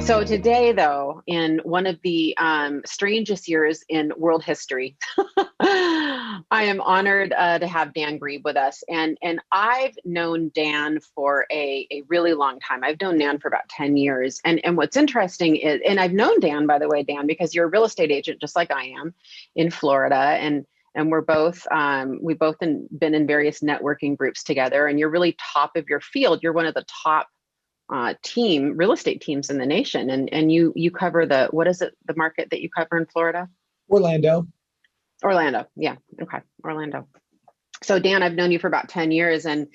So today, though, in one of the strangest years in world history, I am honored to have Dan Grieb with us. And I've known Dan for a really long time. I've known Dan for about 10 years. And what's interesting is, and I've known Dan, by the way, Dan, because you're a real estate agent, just like I am in Florida. And we're both, we've both been in various networking groups together, and you're really top of your field. You're one of the top real estate teams in the nation. And you cover what is it, the market that you cover in Florida? Orlando. Yeah. Okay. Orlando. So Dan, I've known you for about 10 years, and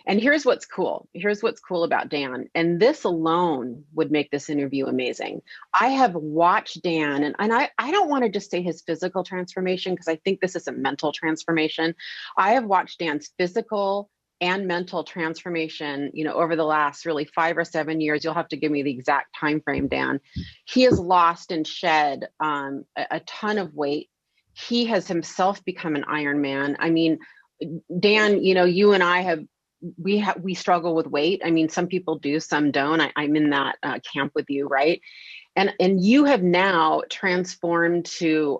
here's what's cool. Here's what's cool about Dan. And this alone would make this interview amazing. I have watched Dan, and I don't want to just say his physical transformation, because I think this is a mental transformation. I have watched Dan's physical and mental transformation, over the last really 5 or 7 years. You'll have to give me the exact time frame, Dan. He has lost and shed a ton of weight. He has himself become an Ironman. I mean, Dan, you and I we struggle with weight. I mean, some people do, some don't. I'm in that camp with you, right? And you have now transformed to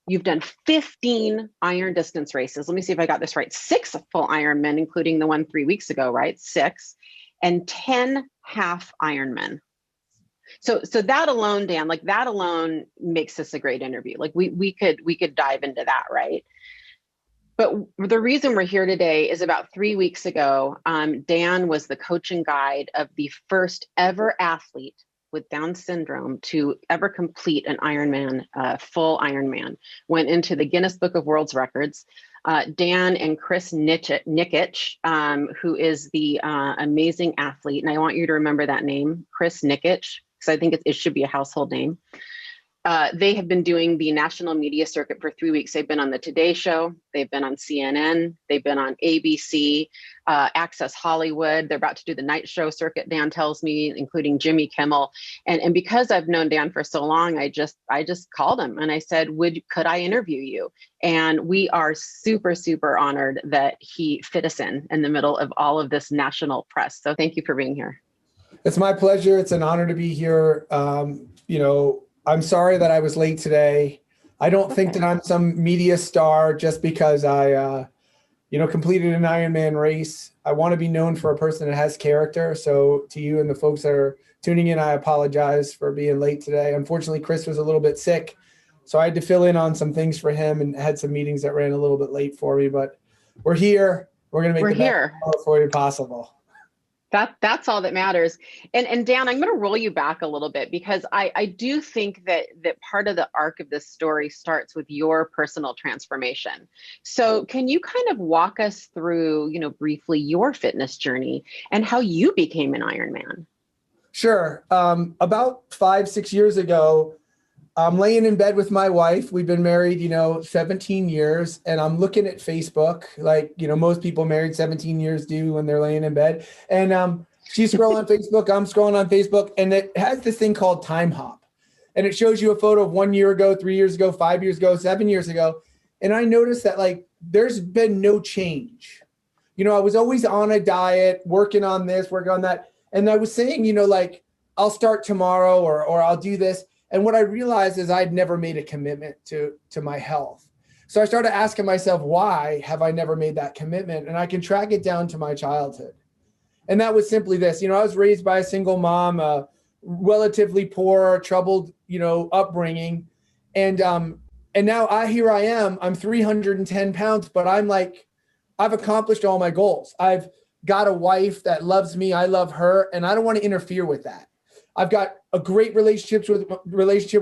you've done 15 iron distance races. Let me see if I got this right. 6 full Ironmen, including the one 3 weeks ago, right? 6, and 10 half Ironmen. So that alone, Dan, like that alone makes this a great interview. Like we could dive into that, right? But the reason we're here today is about 3 weeks ago, Dan was the coach and guide of the first ever athlete with Down syndrome to ever complete an Ironman, full Ironman. Went into the Guinness Book of World Records. Dan and Chris Nikic, who is the amazing athlete, and I want you to remember that name, Chris Nikic, because I think it should be a household name. They have been doing the national media circuit for 3 weeks. They've been on the Today Show. They've been on CNN. They've been on ABC, Access Hollywood. They're about to do the night show circuit, Dan tells me, including Jimmy Kimmel. And because I've known Dan for so long, I just called him and I said, could I interview you? And we are super, super honored that he fit us in the middle of all of this national press. So thank you for being here. It's my pleasure. It's an honor to be here. I'm sorry that I was late today. I don't think that I'm some media star just because I, completed an Ironman race. I want to be known for a person that has character. So to you and the folks that are tuning in, I apologize for being late today. Unfortunately, Chris was a little bit sick, so I had to fill in on some things for him and had some meetings that ran a little bit late for me. But we're here. We're going to make the best for you possible. That's all that matters. And Dan, I'm going to roll you back a little bit, because I do think that part of the arc of this story starts with your personal transformation. So can you kind of walk us through, briefly your fitness journey and how you became an Ironman? Sure. About 5-6 years ago, I'm laying in bed with my wife. We've been married, 17 years, and I'm looking at Facebook, like, most people married 17 years do when they're laying in bed. And she's scrolling on Facebook, I'm scrolling on Facebook, and it has this thing called Time Hop. And it shows you a photo of 1 year ago, 3 years ago, 5 years ago, 7 years ago. And I noticed that, like, there's been no change. I was always on a diet, working on this, working on that. And I was saying, I'll start tomorrow or I'll do this. And what I realized is I'd never made a commitment to my health. So I started asking myself, why have I never made that commitment? And I can track it down to my childhood. And that was simply this. I was raised by a single mom, relatively poor, troubled, upbringing. And now here I am, I'm 310 pounds, but I'm like, I've accomplished all my goals. I've got a wife that loves me. I love her. And I don't want to interfere with that. I've got a great relationship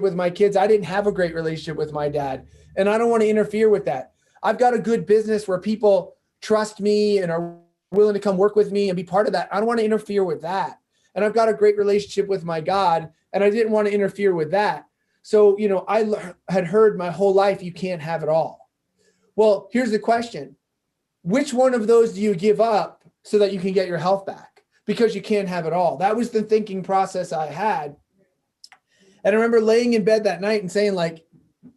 with my kids. I didn't have a great relationship with my dad, and I don't want to interfere with that. I've got a good business where people trust me and are willing to come work with me and be part of that. I don't want to interfere with that. And I've got a great relationship with my God, and I didn't want to interfere with that. So, I had heard my whole life, you can't have it all. Well, here's the question. Which one of those do you give up so that you can get your health back? Because you can't have it all. That was the thinking process I had. And I remember laying in bed that night and saying, like,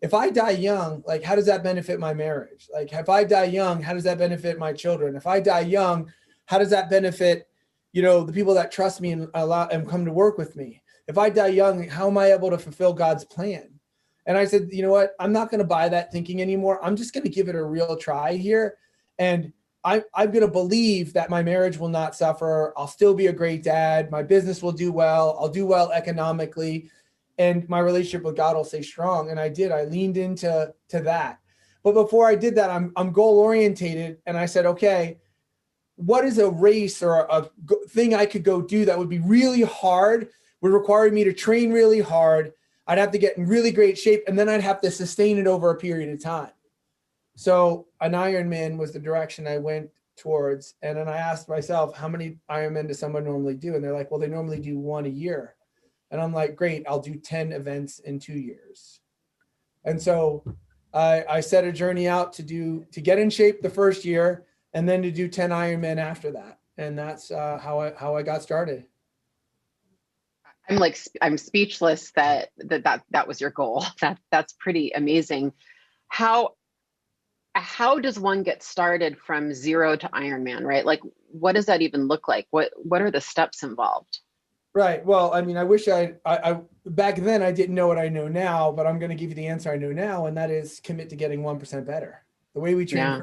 if I die young, like, how does that benefit my marriage? Like, if I die young, how does that benefit my children? If I die young, how does that benefit, the people that trust me and allow and come to work with me? if I die young, how am I able to fulfill God's plan? And I said, you know what? I'm not going to buy that thinking anymore. I'm just going to give it a real try here. And I'm going to believe that my marriage will not suffer. I'll still be a great dad. My business will do well. I'll do well economically. And my relationship with God will stay strong. And I did. I leaned into that. But before I did that, I'm goal orientated. And I said, okay, what is a race or a thing I could go do that would be really hard, would require me to train really hard. I'd have to get in really great shape, and then I'd have to sustain it over a period of time. So an Ironman was the direction I went towards. And then I asked myself, how many Ironman does someone normally do? And they're like, well, they normally do one a year. And I'm like, great, I'll do 10 events in 2 years. And so I set a journey out to get in shape the first year, and then to do 10 Ironman after that. And that's how I got started. I'm speechless that was your goal. That's pretty amazing. How does one get started from 0 to Ironman, right? Like, what does that even look like? What are the steps involved? Right. Well, I mean, I wish I back then I didn't know what I know now, but I'm going to give you the answer I know now. And that is commit to getting 1% better. The way we train,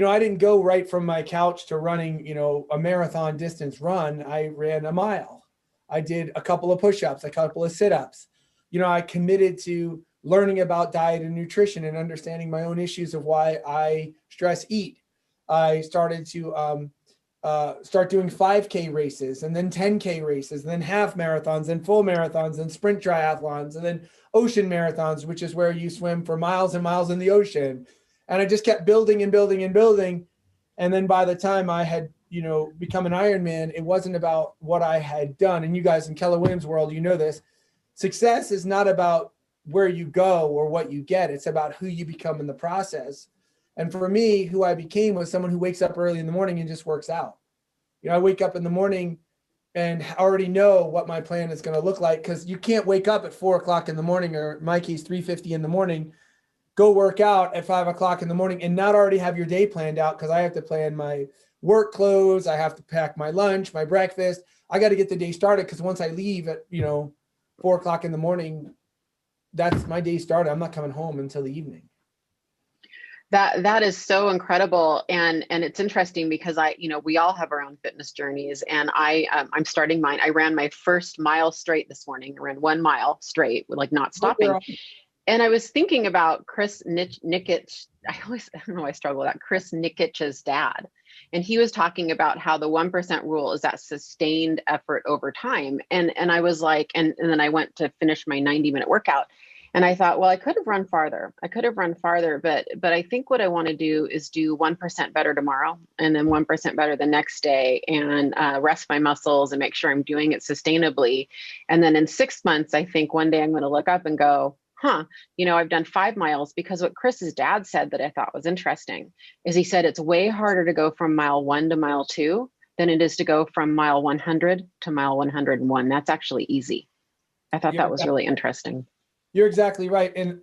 I didn't go right from my couch to running, a marathon distance run. I ran a mile. I did a couple of push-ups, a couple of sit-ups. I committed to learning about diet and nutrition and understanding my own issues of why I stress eat. I started to start doing 5K races, and then 10K races, and then half marathons and full marathons and sprint triathlons, and then ocean marathons, which is where you swim for miles and miles in the ocean. And I just kept building and building and building. And then by the time I had, become an Ironman, it wasn't about what I had done. And you guys in Keller Williams world, this. Success is not about where you go or what you get. It's about who you become in the process. And for me, who I became was someone who wakes up early in the morning and just works out. I wake up in the morning and already know what my plan is going to look like, because you can't wake up at 4 o'clock in the morning, or in my case, 3:50 in the morning, go work out at 5 o'clock in the morning and not already have your day planned out, because I have to plan my work clothes. I have to pack my lunch, my breakfast. I got to get the day started, because once I leave at, 4 o'clock in the morning, that's my day started. I'm not coming home until the evening. That is so incredible. And it's interesting because we all have our own fitness journeys, and I'm starting mine. I ran my first mile straight this morning. I ran 1 mile straight, like not stopping. And I was thinking about Chris Nikic. I don't know why I struggle with that. Chris Nikic's dad. And he was talking about how the 1% rule is that sustained effort over time. And I was like, and then I went to finish my 90-minute workout. And I thought, well, I could have run farther. But I think what I want to do is do 1% better tomorrow, and then 1% better the next day, and rest my muscles and make sure I'm doing it sustainably. And then in 6 months, I think one day I'm going to look up and go, I've done 5 miles. Because what Chris's dad said that I thought was interesting is he said it's way harder to go from mile 1 to mile 2 than it is to go from mile 100 to mile 101. That's actually easy. I thought that was really interesting. You're exactly right. And,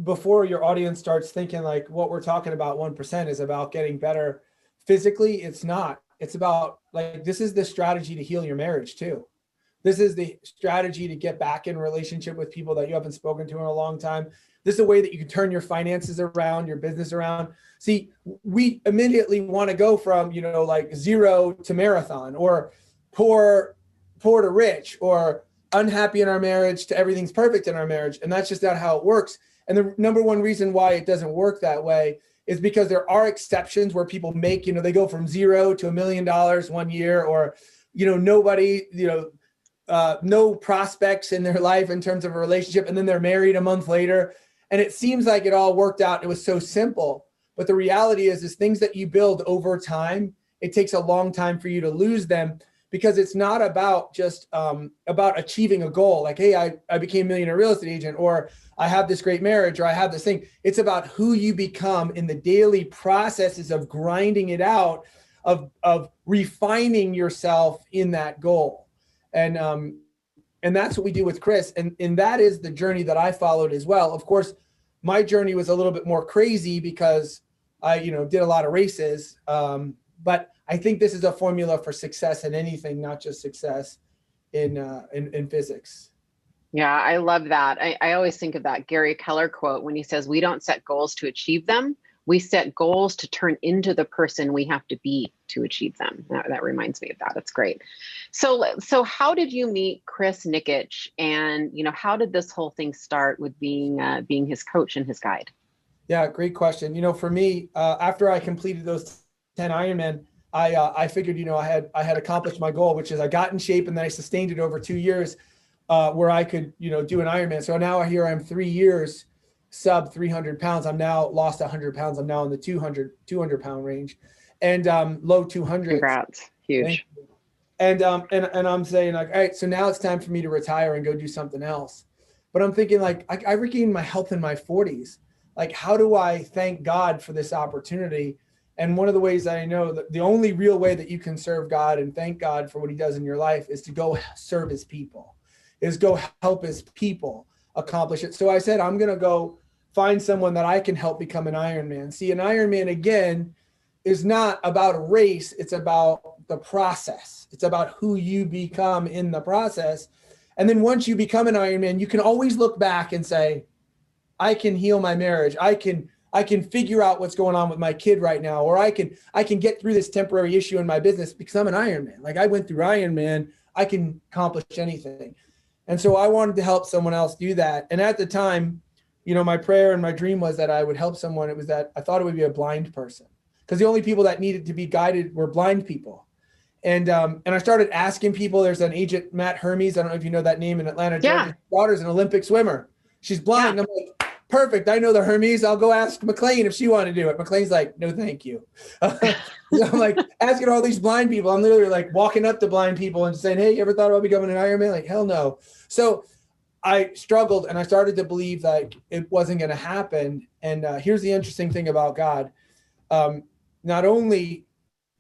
before your audience starts thinking like what we're talking about, 1% is about getting better physically, it's not. It's about, like, this is the strategy to heal your marriage too. This is the strategy to get back in relationship with people that you haven't spoken to in a long time. This is a way that you can turn your finances around, your business around. See, we immediately want to go from, like 0 to marathon, or poor to rich, or unhappy in our marriage to everything's perfect in our marriage. And that's just not how it works. And the number one reason why it doesn't work that way is because there are exceptions where people make, they go from 0 to $1 million 1 year, or, nobody, no prospects in their life in terms of a relationship, and then they're married a month later. And it seems like it all worked out. It was so simple. But the reality is things that you build over time, it takes a long time for you to lose them, because it's not about just about achieving a goal. Like, hey, I became a millionaire real estate agent, or I have this great marriage, or I have this thing. It's about who you become in the daily processes of grinding it out, of refining yourself in that goal. And that's what we do with Chris. And that is the journey that I followed as well. Of course, my journey was a little bit more crazy because I, did a lot of races. But I think this is a formula for success in anything, not just success in physics. Yeah, I love that. I always think of that Gary Keller quote when he says, we don't set goals to achieve them. We set goals to turn into the person we have to be to achieve them. That reminds me of that. That's great. So how did you meet Chris Nikic? And, how did this whole thing start with being his coach and his guide? Yeah, great question. For me, after I completed those 10 Ironman, I figured, I had accomplished my goal, which is I got in shape and then I sustained it over 2 years. Where I could, do an Ironman. So now here I'm 3 years sub 300 pounds. I'm now lost 100 pounds. I'm now in the 200 pound range and low 200s. Congrats. Huge. And I'm saying like, all right, so now it's time for me to retire and go do something else. But I'm thinking like, I regained my health in my 40s. Like, how do I thank God for this opportunity? And one of the ways that I know that the only real way that you can serve God and thank God for what he does in your life is to go serve his people. Is go help his people accomplish it. So I said, I'm going to go find someone that I can help become an Ironman. See, an Ironman, again, is not about a race. It's about the process. It's about who you become in the process. And then once you become an Ironman, you can always look back and say, I can heal my marriage. I can figure out what's going on with my kid right now, or I can get through this temporary issue in my business because I'm an Ironman. Like I went through Ironman, I can accomplish anything. And so I wanted to help someone else do that. And at the time, my prayer and my dream was that I would help someone. It was that I thought it would be a blind person because the only people that needed to be guided were blind people. And I started asking people. There's an agent, Matt Hermes. I don't know if you know that name in Atlanta, Georgia. Yeah. His daughter's an Olympic swimmer. She's blind. Yeah. I'm like, perfect. I know the Hermes. I'll go ask McLean if she wanted to do it. McLean's like, no, thank you. I'm like asking all these blind people. I'm literally like walking up to blind people and saying, hey, you ever thought about becoming an Ironman? Like, hell no. So I struggled and I started to believe that it wasn't going to happen. And here's the interesting thing about God. Not only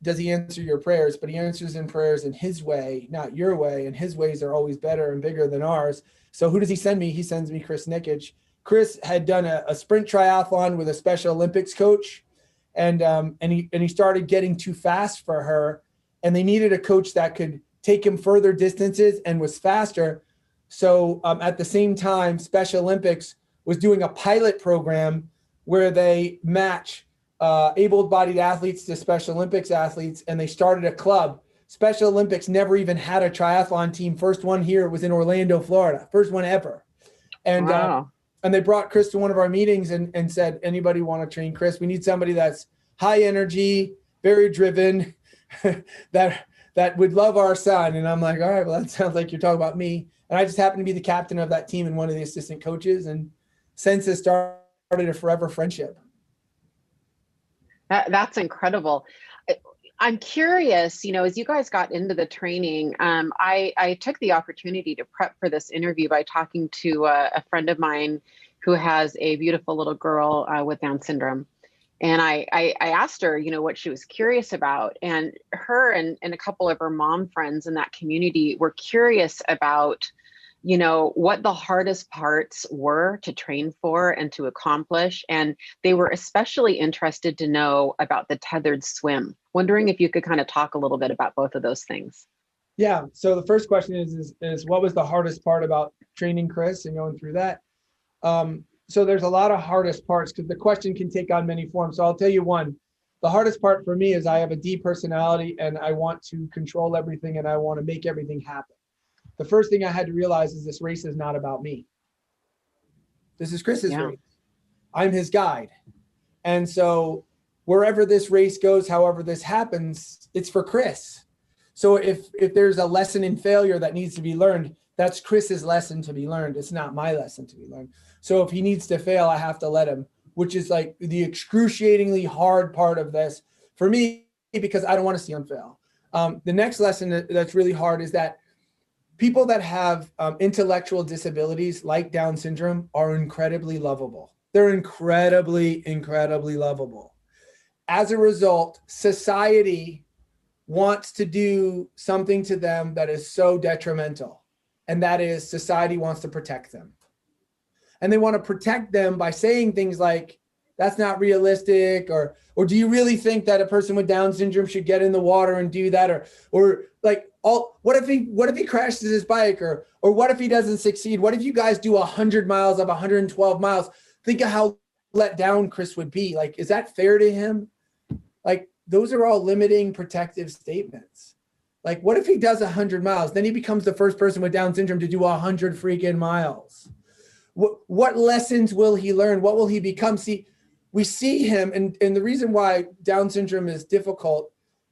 does he answer your prayers, but he answers in prayers in his way, not your way. And his ways are always better and bigger than ours. So who does he send me? He sends me Chris Nikic. Chris had done a sprint triathlon with a Special Olympics coach. And he started getting too fast for her. And they needed a coach that could take him further distances and was faster. So at the same time, Special Olympics was doing a pilot program where they match able-bodied athletes to Special Olympics athletes, and they started a club. Special Olympics never even had a triathlon team. First one here was in Orlando, Florida. First one ever. And wow. And they brought Chris to one of our meetings and said, anybody want to train Chris? We need somebody that's high energy, very driven, that would love our son. And I'm like, all right, well, that sounds like you're talking about me. And I just happened to be the captain of that team and one of the assistant coaches. And since it started a forever friendship. That's incredible. I'm curious, as you guys got into the training, I took the opportunity to prep for this interview by talking to a friend of mine who has a beautiful little girl with Down syndrome. And I asked her, what she was curious about. And her and a couple of her mom friends in that community were curious about, what the hardest parts were to train for and to accomplish. And they were especially interested to know about the tethered swim. Wondering if you could kind of talk a little bit about both of those things. Yeah. So the first question is what was the hardest part about training Chris and going through that? So there's a lot of hardest parts because the question can take on many forms. So I'll tell you one. The hardest part for me is I have a D personality and I want to control everything and I want to make everything happen. The first thing I had to realize is this race is not about me. This is Chris's race. I'm his guide. And so wherever this race goes, however this happens, it's for Chris. So if there's a lesson in failure that needs to be learned, that's Chris's lesson to be learned. It's not my lesson to be learned. So if he needs to fail, I have to let him, which is like the excruciatingly hard part of this for me, because I don't want to see him fail. The next lesson that's really hard is that people that have intellectual disabilities like Down syndrome are incredibly lovable. They're incredibly, incredibly lovable. As a result, society wants to do something to them that is so detrimental. And that is society wants to protect them. And they want to protect them by saying things like, that's not realistic, or do you really think that a person with Down syndrome should get in the water and do that? Or like what if he crashes his bike, or what if he doesn't succeed? What if you guys do 100 miles of 112 miles? Think of how let down Chris would be. Like, is that fair to him? Like, those are all limiting protective statements. Like, what if he does 100 miles? Then he becomes the first person with Down syndrome to do 100 freaking miles. What lessons will he learn? What will he become? See, we see him, and the reason why Down syndrome is difficult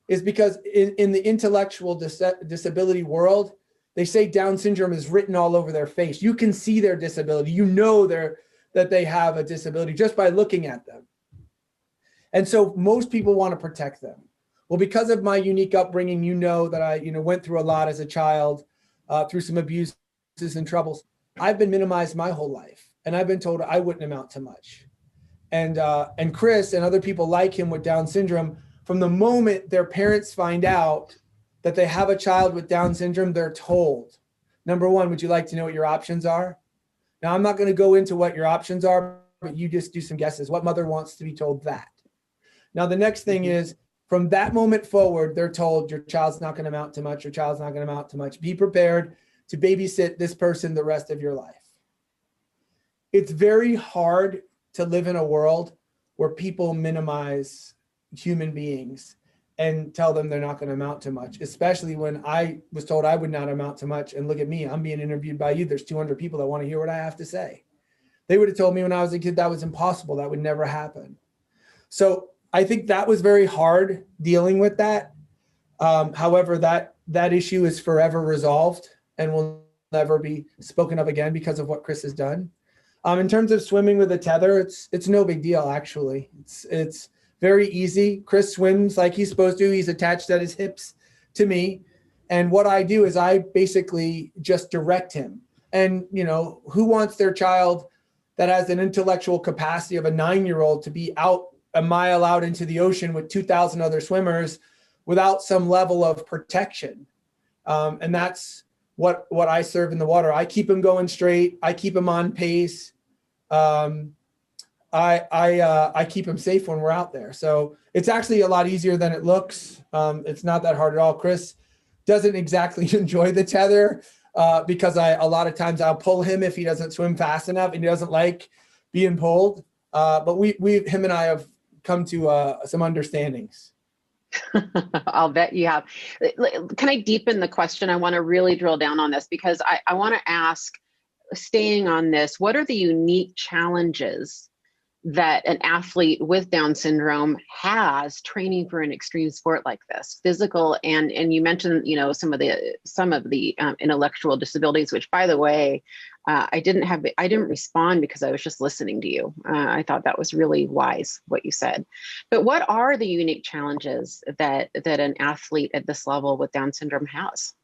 is because in the intellectual disability world, they say Down syndrome is written all over their face. You can see their disability. You know that they have a disability just by looking at them. And so most people want to protect them. Well, because of my unique upbringing, you know that I went through a lot as a child, through some abuses and troubles. I've been minimized my whole life, and I've been told I wouldn't amount to much. And Chris and other people like him with Down syndrome, from the moment their parents find out that they have a child with Down syndrome, they're told, number one, would you like to know what your options are? Now, I'm not going to go into what your options are, but you just do some guesses. What mother wants to be told that? Now, the next thing is, from that moment forward, they're told your child's not going to amount to much. Your child's not going to amount to much. Be prepared to babysit this person the rest of your life. It's very hard to live in a world where people minimize human beings and tell them they're not going to amount to much, especially when I was told I would not amount to much. And look at me, I'm being interviewed by you. There's 200 people that want to hear what I have to say. They would have told me when I was a kid that was impossible. That would never happen. So I think that was very hard dealing with that. However, that issue is forever resolved and will never be spoken of again because of what Chris has done. In terms of swimming with a tether, it's no big deal, actually. It's very easy. Chris swims like he's supposed to. He's attached at his hips to me. And what I do is I basically just direct him. And, who wants their child that has an intellectual capacity of a 9-year-old to be out a mile out into the ocean with 2,000 other swimmers without some level of protection? And that's what I serve in the water. I keep him going straight. I keep him on pace. I keep him safe when we're out there. So it's actually a lot easier than it looks. It's not that hard at all. Chris doesn't exactly enjoy the tether because a lot of times I'll pull him if he doesn't swim fast enough and he doesn't like being pulled. But him and I have come to some understandings. I'll bet you have. Can I deepen the question? I want to really drill down on this because I want to ask, staying on this, what are the unique challenges that an athlete with Down syndrome has training for an extreme sport like this, physical and you mentioned some of the intellectual disabilities, which, by the way, I didn't respond because I was just listening to you. I thought that was really wise what you said. But what are the unique challenges that an athlete at this level with Down syndrome has?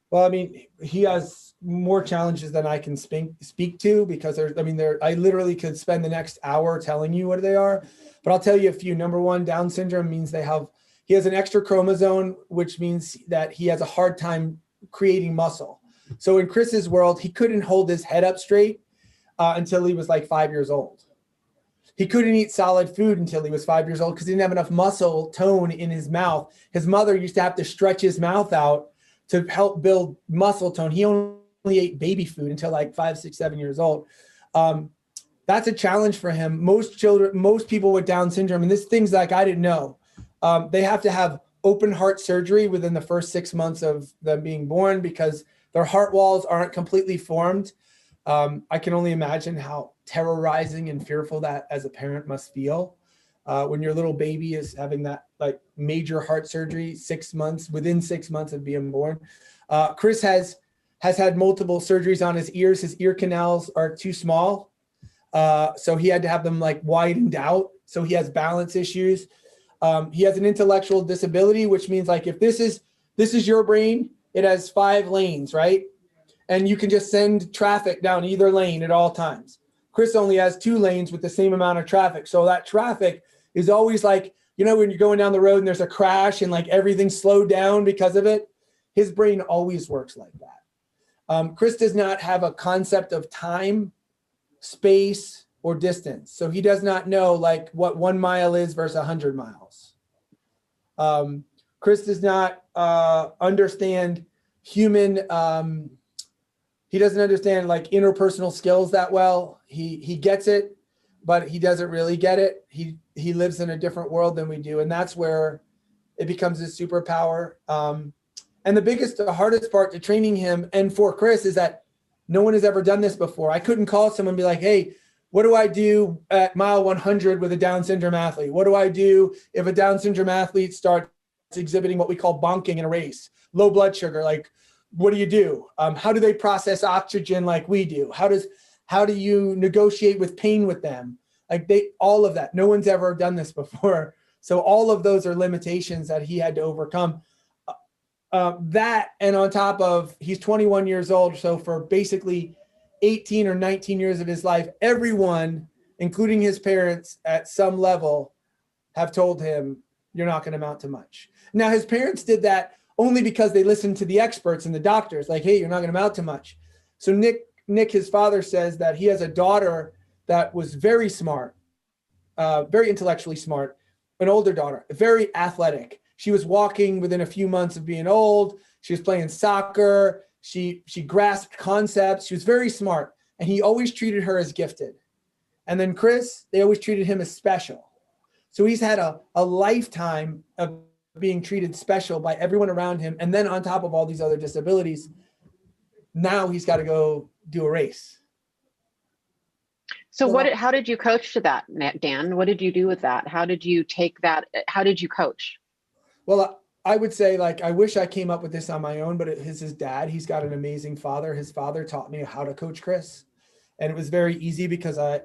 Well, I mean, he has more challenges than I can speak to because I literally could spend the next hour telling you what they are, but I'll tell you a few. Number one, Down syndrome means he has an extra chromosome, which means that he has a hard time creating muscle. So in Chris's world, he couldn't hold his head up straight until he was like 5 years old. He couldn't eat solid food until he was 5 years old because he didn't have enough muscle tone in his mouth. His mother used to have to stretch his mouth out to help build muscle tone. He only ate baby food until like 5, 6, 7 years old. That's a challenge for him. Most people with Down syndrome, and this things like I didn't know, they have to have open heart surgery within the first 6 months of them being born because their heart walls aren't completely formed. I can only imagine how terrorizing and fearful that as a parent must feel when your little baby is having that like major heart surgery within 6 months of being born. Chris has had multiple surgeries on his ears. His ear canals are too small. So he had to have them like widened out. So he has balance issues. He has an intellectual disability, which means like if this is your brain, it has 5 lanes, right? And you can just send traffic down either lane at all times. Chris only has 2 lanes with the same amount of traffic. So that traffic is always like, when you're going down the road and there's a crash and like everything's slowed down because of it, his brain always works like that. Chris does not have a concept of time, space, or distance. So he does not know like what 1 mile is versus 100 miles. Chris does not understand human, he doesn't understand like interpersonal skills that well. He gets it, but he doesn't really get it. He lives in a different world than we do. And that's where it becomes his superpower. And the hardest part to training him and for Chris is that no one has ever done this before. I couldn't call someone and be like, hey, what do I do at mile 100 with a Down syndrome athlete? What do I do if a Down syndrome athlete starts exhibiting what we call bonking in a race, low blood sugar? Like, what do you do? How do they process oxygen like we do? How do you negotiate with pain with them? Like all of that. No one's ever done this before. So all of those are limitations that he had to overcome. That, and on top of, he's 21 years old. So for basically 18 or 19 years of his life, everyone, including his parents at some level, have told him, you're not going to amount to much. Now, his parents did that only because they listened to the experts and the doctors, like, hey, you're not going to amount to much. So Nick, his father, says that he has a daughter that was very smart, very intellectually smart, an older daughter, very athletic. She was walking within a few months of being old. She was playing soccer. She grasped concepts. She was very smart. And he always treated her as gifted. And then Chris, they always treated him as special. So he's had a lifetime of being treated special by everyone around him. And then on top of all these other disabilities, now he's got to go do a race. So how did you coach to that, Dan? What did you do with that? How did you take that? How did you coach? Well, I would say, like, I wish I came up with this on my own, but it's his dad. He's got an amazing father. His father taught me how to coach Chris. And it was very easy because a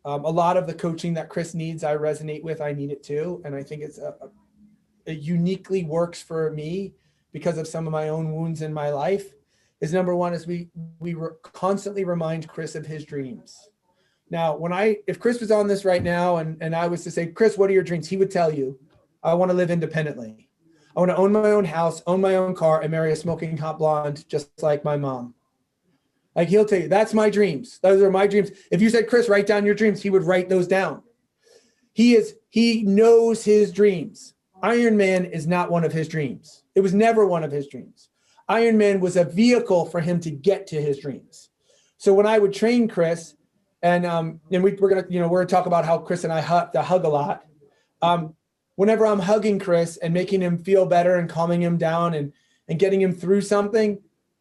lot of the coaching that Chris needs, I resonate with, I need it too. And I think it uniquely works for me because of some of my own wounds in my life. Is number one is we constantly remind Chris of his dreams. Now, if Chris was on this right now and I was to say, Chris, what are your dreams? He would tell you, I want to live independently. I want to own my own house, own my own car, and marry a smoking hot blonde, just like my mom. Like, he'll tell you, that's my dreams. Those are my dreams. If you said, Chris, write down your dreams, he would write those down. He knows his dreams. Ironman is not one of his dreams. It was never one of his dreams. Ironman was a vehicle for him to get to his dreams. So when I would train Chris, and we're gonna talk about how Chris and I hug a lot. Whenever I'm hugging Chris and making him feel better and calming him down and getting him through something,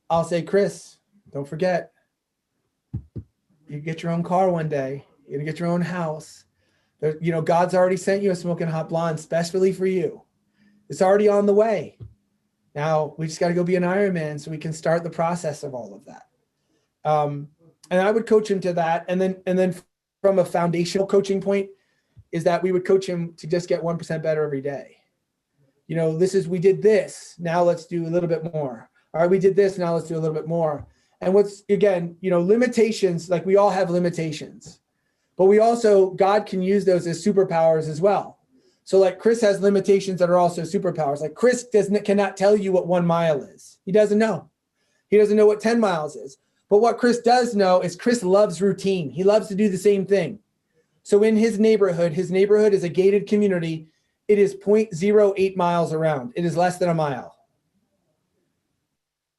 I'll say, Chris, don't forget, you get your own car one day. You're gonna get your own house. God's already sent you a smoking hot blonde specially for you. It's already on the way. Now we just got to go be an Ironman so we can start the process of all of that. And I would coach him to that. And then from a foundational coaching point is that we would coach him to just get 1% better every day. We did this. Now let's do a little bit more. All right, we did this. Now let's do a little bit more. And limitations, like we all have limitations, but God can use those as superpowers as well. So like Chris has limitations that are also superpowers. Like Chris cannot tell you what 1 mile is. He doesn't know. He doesn't know what 10 miles is. But what Chris does know is Chris loves routine. He loves to do the same thing. So in his neighborhood is a gated community. It is 0.08 miles around. It is less than a mile.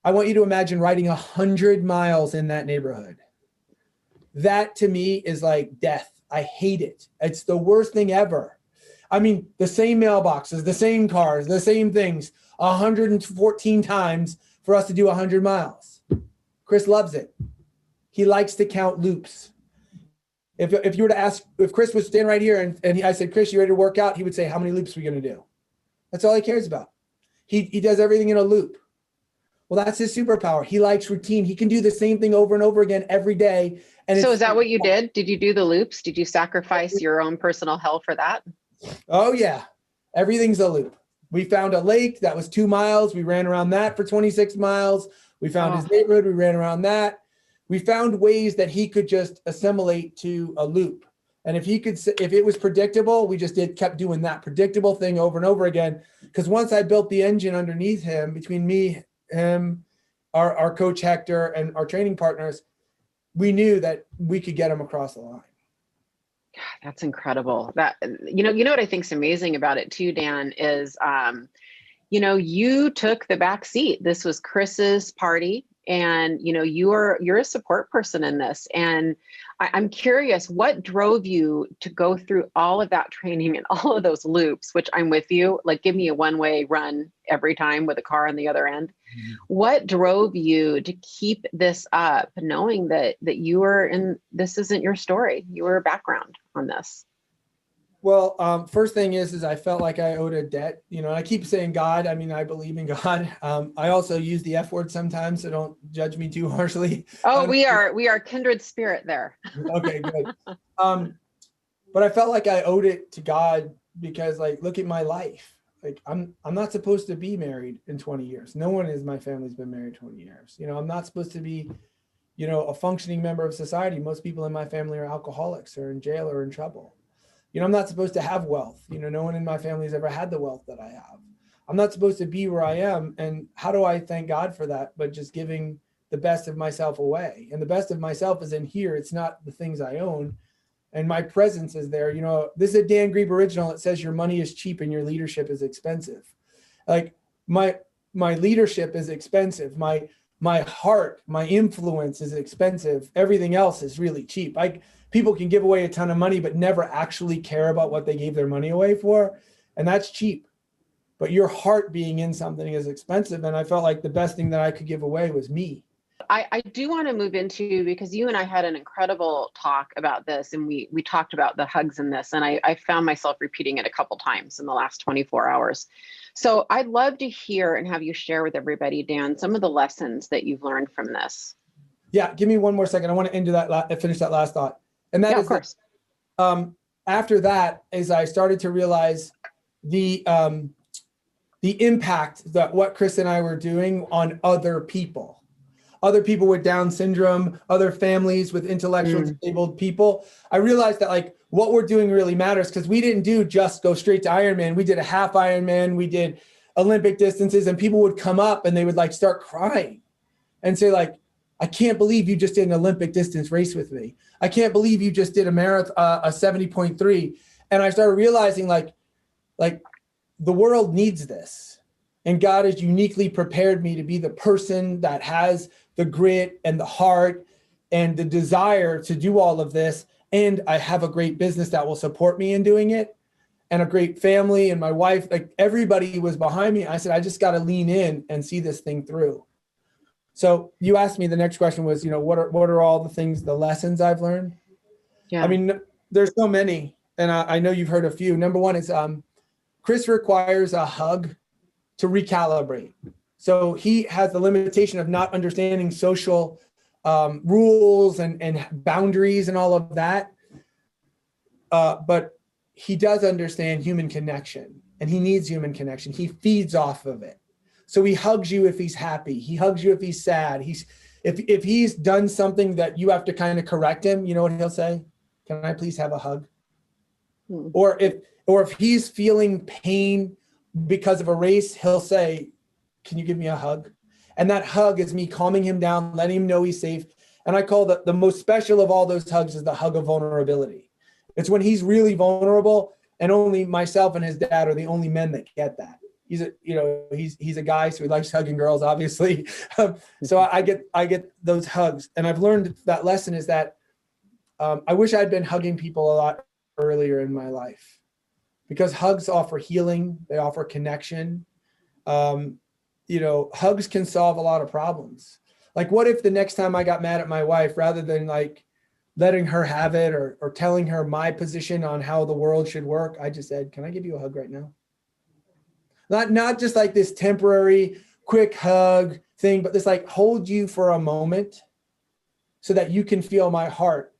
I want you to imagine riding 100 miles in that neighborhood. That to me is like death. I hate it. It's the worst thing ever. I mean, the same mailboxes, the same cars, the same things, 114 times for us to do 100 miles. Chris loves it. He likes to count loops. If you were to ask, if Chris was standing right here and I said, Chris, you ready to work out? He would say, how many loops are we going to do? That's all he cares about. He does everything in a loop. Well, that's his superpower. He likes routine. He can do the same thing over and over again every day. And so is that what you did? Did you do the loops? Did you sacrifice your own personal health for that? Oh, yeah. Everything's a loop. We found a lake that was 2 miles. We ran around that for 26 miles. We found his neighborhood. We ran around that. We found ways that he could just assimilate to a loop. And if it was predictable, we just kept doing that predictable thing over and over again. Because once I built the engine underneath him, between me, him, our coach Hector, and our training partners, we knew that we could get him across the line. That's incredible. That, you know what I think's amazing about it too, Dan, is, you took the back seat. This was Chris's party, and you're a support person in this. And I'm curious, what drove you to go through all of that training and all of those loops, which I'm with you, like give me a one-way run every time with a car on the other end. Mm-hmm. What drove you to keep this up, knowing that you were this isn't your story, you were a background on this? Well, first thing is I felt like I owed a debt. I keep saying God. I mean, I believe in God. I also use the F word sometimes, so don't judge me too harshly. Oh, we are kindred spirit there. Okay, good. But I felt like I owed it to God because, like, look at my life. Like, I'm not supposed to be married in 20 years. No one in my family's been married 20 years. I'm not supposed to be, a functioning member of society. Most people in my family are alcoholics or in jail or in trouble. I'm not supposed to have wealth. No one in my family has ever had the wealth that I have. I'm not supposed to be where I am. And how do I thank God for that? But just giving the best of myself away. And the best of myself is in here. It's not the things I own. And my presence is there. This is a Dan Grieb original. It says your money is cheap and your leadership is expensive. Like my leadership is expensive. My heart, my influence is expensive. Everything else is really cheap. People can give away a ton of money, but never actually care about what they gave their money away for. And that's cheap. But your heart being in something is expensive. And I felt like the best thing that I could give away was me. I do want to move into, because you and I had an incredible talk about this, and we talked about the hugs in this, and I found myself repeating it a couple times in the last 24 hours. So I'd love to hear and have you share with everybody, Dan, some of the lessons that you've learned from this. Yeah, give me one more second. I want to finish that last thought. And that is, of course. After that, as I started to realize the impact that what Chris and I were doing on other people with Down syndrome, other families with intellectually disabled people, I realized that like what we're doing really matters, because we didn't just go straight to Ironman. We did a half Ironman, we did Olympic distances, and people would come up and they would like start crying and say like, I can't believe you just did an Olympic distance race with me. I can't believe you just did a marathon, a 70.3. And I started realizing like the world needs this. And God has uniquely prepared me to be the person that has the grit and the heart and the desire to do all of this. And I have a great business that will support me in doing it, and a great family, and my wife, like everybody was behind me. I said, I just got to lean in and see this thing through. So you asked me, the next question was, what are all the things, the lessons I've learned? Yeah. I mean, there's so many, and I know you've heard a few. Number one is Chris requires a hug to recalibrate. So he has the limitation of not understanding social rules and boundaries and all of that. But he does understand human connection, and he needs human connection. He feeds off of it. So he hugs you if he's happy. He hugs you if he's sad. If he's done something that you have to kind of correct him, you know what he'll say? Can I please have a hug? Or if he's feeling pain because of a race, he'll say, can you give me a hug? And that hug is me calming him down, letting him know he's safe. And I call the most special of all those hugs is the hug of vulnerability. It's when he's really vulnerable, and only myself and his dad are the only men that get that. He's a guy, so he likes hugging girls, obviously. So I get those hugs. And I've learned that lesson is that I wish I'd been hugging people a lot earlier in my life, because hugs offer healing. They offer connection. Hugs can solve a lot of problems. Like, what if the next time I got mad at my wife, rather than like letting her have it or telling her my position on how the world should work, I just said, can I give you a hug right now? Not just like this temporary quick hug thing, but this like hold you for a moment so that you can feel my heart.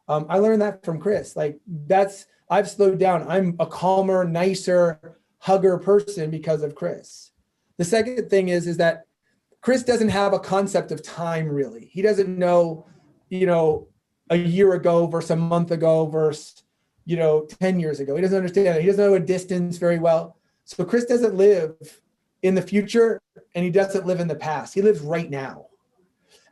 I learned that from Chris. I've slowed down. I'm a calmer, nicer hugger person because of Chris. The second thing is that Chris doesn't have a concept of time, really. He doesn't know, a year ago versus a month ago versus, 10 years ago. He doesn't understand that. He doesn't know a distance very well. So Chris doesn't live in the future, and he doesn't live in the past. He lives right now.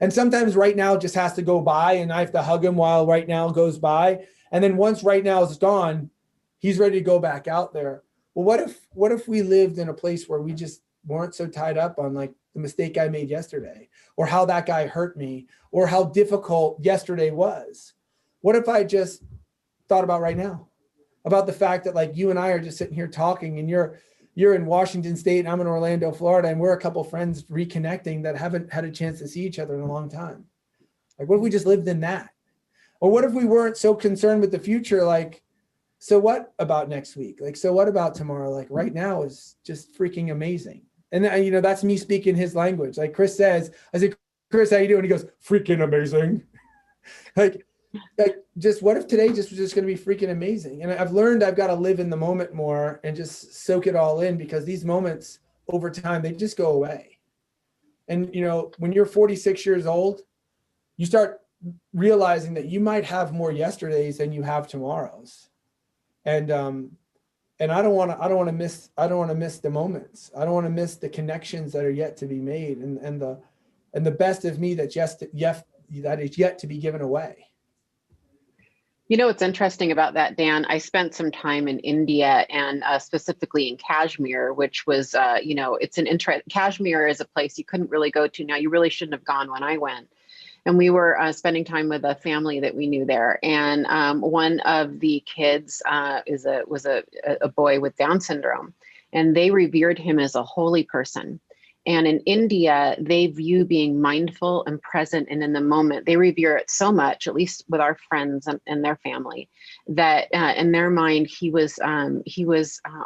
And sometimes right now just has to go by, and I have to hug him while right now goes by. And then once right now is gone, he's ready to go back out there. Well, what if we lived in a place where we just weren't so tied up on like the mistake I made yesterday, or how that guy hurt me, or how difficult yesterday was? What if I just thought about right now, about the fact that like you and I are just sitting here talking, and you're in Washington State and I'm in Orlando, Florida, and we're a couple friends reconnecting that haven't had a chance to see each other in a long time. Like, what if we just lived in that? Or what if we weren't so concerned with the future? Like, so what about next week? Like, so what about tomorrow? Like right now is just freaking amazing. And you know, that's me speaking his language. Like Chris says, I say, Chris, how you doing? He goes, freaking amazing. like just what if today just was just going to be freaking amazing? And I've learned I've got to live in the moment more and just soak it all in, because these moments over time, they just go away. And, you know, when you're 46 years old, you start realizing that you might have more yesterdays than you have tomorrows. And I don't want to miss the moments. I don't want to miss the connections that are yet to be made, and the best of me that is yet to be given away. You know what's interesting about that, Dan? I spent some time in India, and specifically in Kashmir, which was, Kashmir is a place you couldn't really go to. Now, you really shouldn't have gone when I went. And we were spending time with a family that we knew there. And one of the kids was a boy with Down syndrome, and they revered him as a holy person. And in India, they view being mindful and present and in the moment. They revere it so much, at least with our friends and their family, that in their mind, he was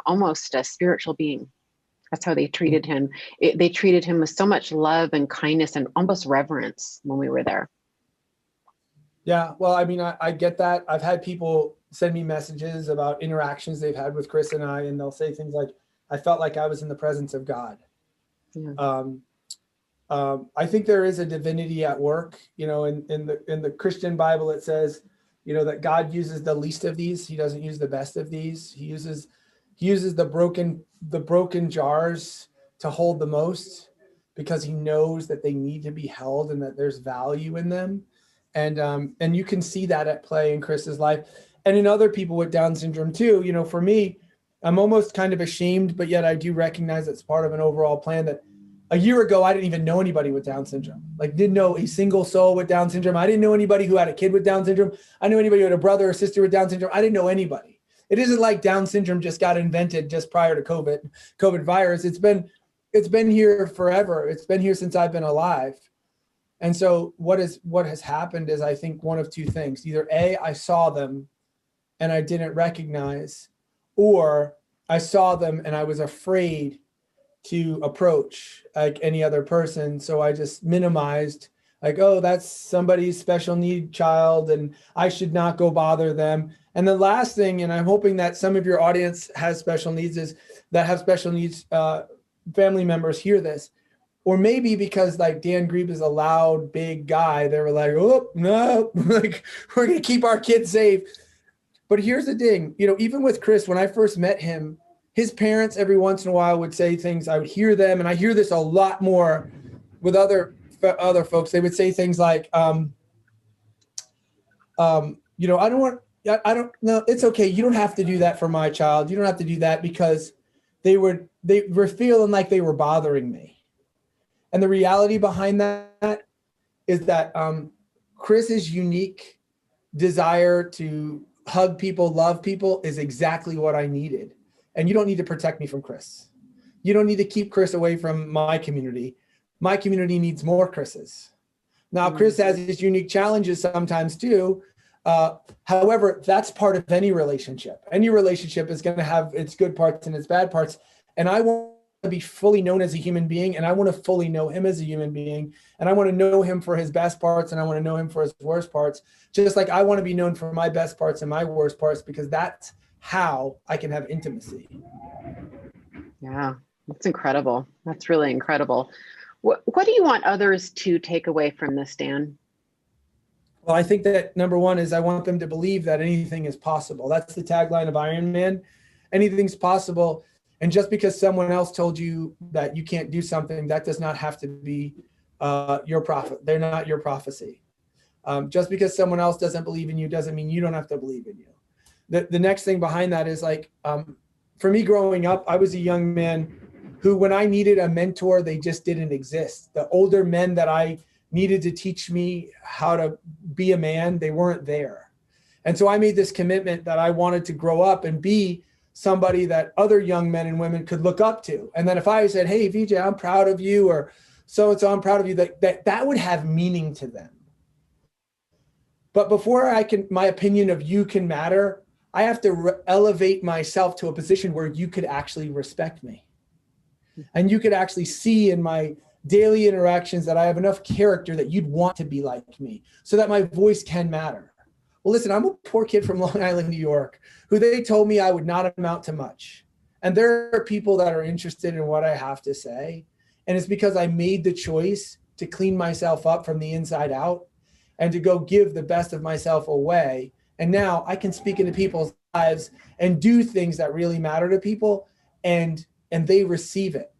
almost a spiritual being. That's how they treated him. They treated him with so much love and kindness and almost reverence when we were there. Yeah, well, I mean, I get that. I've had people send me messages about interactions they've had with Chris and they'll say things like, I felt like I was in the presence of God. Yeah. I think there is a divinity at work. You know, in the Christian Bible, it says, you know, that God uses the least of these. He doesn't use the best of these. He uses the broken jars to hold the most, because he knows that they need to be held and that there's value in them. And you can see that at play in Chris's life and in other people with Down syndrome too. You know, for me, I'm almost kind of ashamed, but yet I do recognize it's part of an overall plan. That a year ago, I didn't even know anybody with Down syndrome. Like, didn't know a single soul with Down syndrome. I didn't know anybody who had a kid with Down syndrome. I knew anybody who had a brother or sister with Down syndrome. I didn't know anybody. It isn't like Down syndrome just got invented just prior to COVID virus. It's been here forever. It's been here since I've been alive. And so what has happened is, I think, one of two things. Either A, I saw them and I didn't recognize, or I saw them and I was afraid to approach like any other person. So I just minimized, like, oh, that's somebody's special need child and I should not go bother them. And the last thing, and I'm hoping that some of your audience have special needs family members hear this, or maybe because like Dan Grieb is a loud, big guy, they were like, oh, no, like we're going to keep our kids safe. But here's the thing, you know, even with Chris, when I first met him, his parents every once in a while would say things, I would hear them, and I hear this a lot more with other folks. They would say things like, you know, I don't know, it's okay. You don't have to do that for my child. You don't have to do that, because they were feeling like they were bothering me. And the reality behind that is that Chris's unique desire to hug people, love people is exactly what I needed. And you don't need to protect me from Chris. You don't need to keep Chris away from my community. My community needs more Chris's. Now, Chris has his unique challenges sometimes too. However, that's part of any relationship. Any relationship is going to have its good parts and its bad parts. And I want to be fully known as a human being, and I want to fully know him as a human being, and I want to know him for his best parts, and I want to know him for his worst parts, just like I want to be known for my best parts and my worst parts, because that's how I can have intimacy. Yeah, that's incredible. That's really incredible. What do you want others to take away from this, Dan? Well, I think that number one is I want them to believe that anything is possible. That's the tagline of Ironman. Anything's possible. And just because someone else told you that you can't do something, that does not have to be your prophet. They're not your prophecy. Just because someone else doesn't believe in you doesn't mean you don't have to believe in you. The next thing behind that is like, for me growing up, I was a young man who, when I needed a mentor, they just didn't exist. The older men that I needed to teach me how to be a man, they weren't there. And so I made this commitment that I wanted to grow up and be somebody that other young men and women could look up to. And then if I said, hey, VJ, I'm proud of you, or so-and-so, I'm proud of you, that would have meaning to them. But before my opinion of you can matter, I have to elevate myself to a position where you could actually respect me. And you could actually see in my daily interactions that I have enough character that you'd want to be like me, so that my voice can matter. Well, listen, I'm a poor kid from Long Island, New York, who they told me I would not amount to much. And there are people that are interested in what I have to say. And it's because I made the choice to clean myself up from the inside out and to go give the best of myself away. And now I can speak into people's lives and do things that really matter to people, and they receive it.